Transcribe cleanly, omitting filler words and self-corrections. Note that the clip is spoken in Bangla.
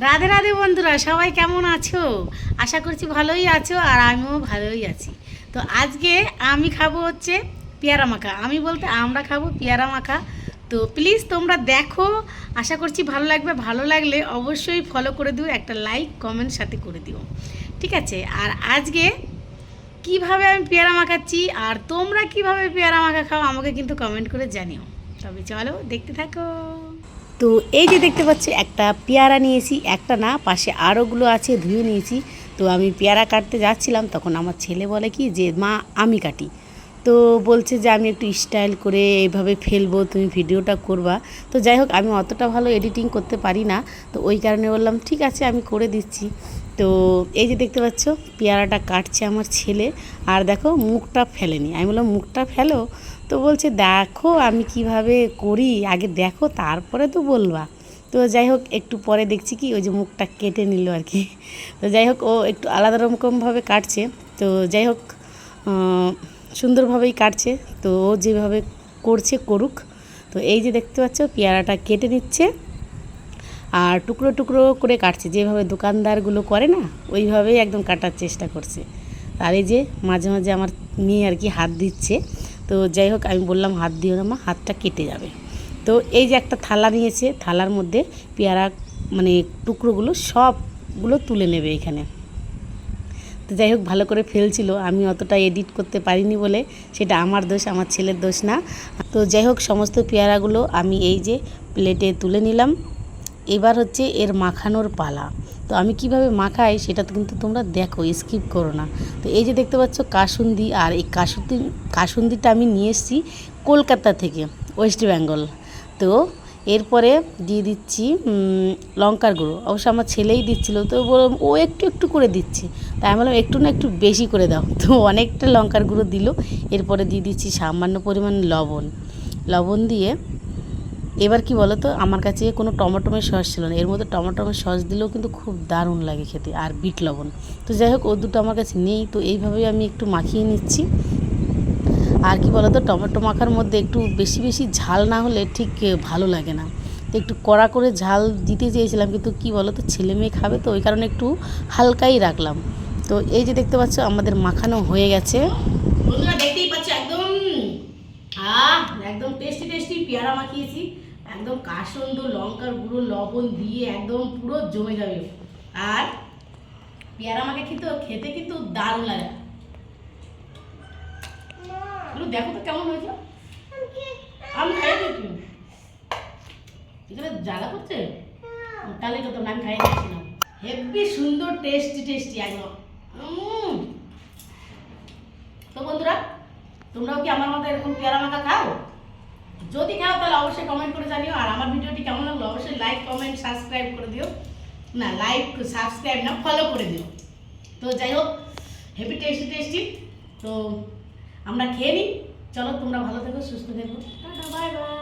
রাধে রাধে বন্ধুরা, সবাই কেমন আছো? আশা করছি ভালোই আছো, আর আমিও ভালোই আছি। তো আজকে আমি খাবো হচ্ছে পেয়ারা মাখা। আমি বলতে আমরা খাবো পেয়ারা মাখা। তো প্লিজ তোমরা দেখো, আশা করছি ভালো লাগবে। ভালো লাগলে অবশ্যই ফলো করে দিও, একটা লাইক কমেন্ট সাথে করে দিও, ঠিক আছে? আর আজকে কিভাবে আমি পেয়ারা মাখাচ্ছি আর তোমরা কিভাবে পেয়ারা মাখা খাও আমাকে কিন্তু কমেন্ট করে জানিও। তবে চলো দেখতে থাকো। তো এই যে দেখতে পাচ্ছি একটা পেয়ারা নিয়েছি, একটা না পাশে আরোগুলো আছে, ধুয়ে নিয়েছি। তো আমি পেয়ারা কাটতে যাচ্ছিলাম, তখন আমার ছেলে বলে কি যে মা আমি কাটি। তো বলছে যে আমি একটু স্টাইল করে এইভাবে ফেলবো, তুমি ভিডিওটা করবা। তো যাই হোক, আমি অতটা ভালো এডিটিং করতে পারি না, তো ওই কারণে বললাম ঠিক আছে আমি করে দিচ্ছি। তো এই যে দেখতে পাচ্ছ পেয়ারাটা কাটছে আমার ছেলে, আর দেখো মুখটা ফেলেনি। আমি বললাম মুখটা ফেলো, তো বলছে দেখো আমি কিভাবে করি, আগে দেখো তারপরে তো বলবা। তো যাই হোক, একটু পরে দেখছি কি ওই যে মুখটা কেটে নিল আর কি। তো যাই হোক, ও একটু আলাদা রকমভাবে কাটছে। তো যাই হোক, সুন্দরভাবেই কাটছে। তো ও যেভাবে করছে করুক। তো এই যে দেখতে পাচ্ছ পেয়ারাটা কেটে নিচ্ছে, আর টুকরো টুকরো করে কাটছে, যেভাবে দোকানদারগুলো করে না ওইভাবেই একদম কাটার চেষ্টা করছে। আর এই যে মাঝে মাঝে আমার মেয়ে আর কি হাত দিচ্ছে। তো যাই হোক, আমি বললাম হাত দিও না মা, হাতটা কেটে যাবে। তো এই যে একটা থালা নিয়েছে, থালার মধ্যে পেয়ারা মানে টুকরোগুলো সবগুলো তুলে নেবে এখানে। তো যাই হোক, ভালো করে ফেলছিল, আমি অতটা এডিট করতে পারিনি বলে সেটা আমার দোষ, আমার ছেলের দোষ না। তো যাই হোক, সমস্ত পেয়ারাগুলো আমি এই যে প্লেটে তুলে নিলাম। এবার হচ্ছে এর মাখানোর পালা। তো আমি কিভাবে মাখাই সেটা তো কিন্তু তোমরা দেখো, স্কিপ করো না। তো এই যে দেখতে পাচ্ছ কাসুন্দি, আর এই কাসুন্দিটা আমি নিয়ে এসেছি কলকাতা থেকে, ওয়েস্ট বেঙ্গল। তো এরপরে দিয়ে দিচ্ছি লঙ্কার গুঁড়ো। অবশ্য আমার ছেলেই দিচ্ছিলো, তো বললাম ও একটু একটু করে দিচ্ছে, তাই আমি বললাম একটু না একটু বেশি করে দাও। তো অনেকটা লঙ্কার গুঁড়ো দিল। এরপরে দিয়ে দিচ্ছি সামান্য পরিমাণ লবণ দিয়ে এবার কি বলো তো, আমার কাছে কোনো টমেটোমের সস ছিল না, এর মধ্যে টমেটোমের সস দিলেও কিন্তু খুব দারুণ লাগে খেতে, আর বিট লবণ। তো যাই হোক, ও দুটো আমার কাছে নেই, তো এইভাবেই আমি একটু মাখিয়ে নিচ্ছি। আর কি বলো তো, টমেটো মাখার মধ্যে একটু বেশি বেশি ঝাল না হলে ঠিক ভালো লাগে না। তো একটু কড়া করে ঝাল দিতে চেয়েছিলাম, কিন্তু কি বলো তো ছেলে মেয়ে খাবে, তো ওই কারণে একটু হালকাই রাখলাম। তো এই যে দেখতে পাচ্ছ আমাদের মাখানো হয়ে গেছে। বন্ধুরা দেখতেই পাচ্ছ একদম একদম টেস্টি টেস্টি পেয়ারা মাখিয়েছি, একদম কাসন্দ লঙ্কার গুঁড়ো লবণ দিয়ে একদম পুরো জমে যাবে। আর পেয়ারা মাখা খেতে কিন্তু দারুণ লাগে। দেখো তো কেমন হয়েছে, আমি খাই দিচ্ছি। এখানে জ্বালা করছে, তাহলে তো আমি খাই দিচ্ছিলাম। হেভি সুন্দর টেস্টি টেস্টি একদম। তো বন্ধুরা, তোমরাও কি আমার মতো এরকম পেয়ারা মাখা খাও? যদি খাও তাহলে অবশ্যই কমেন্ট করে জানিও। আর আমার ভিডিওটি কেমন লাগলো অবশ্যই লাইক কমেন্ট সাবস্ক্রাইব করে দিও। না, লাইক সাবস্ক্রাইব না, ফলো করে দিও। তো যাই হোক, হেভি টেস্টি টেস্টি। তো আমরা খেয়ে নিই, চলো তোমরা ভালো থেকো, সুস্থ থেকো, টাটা বাই বাই।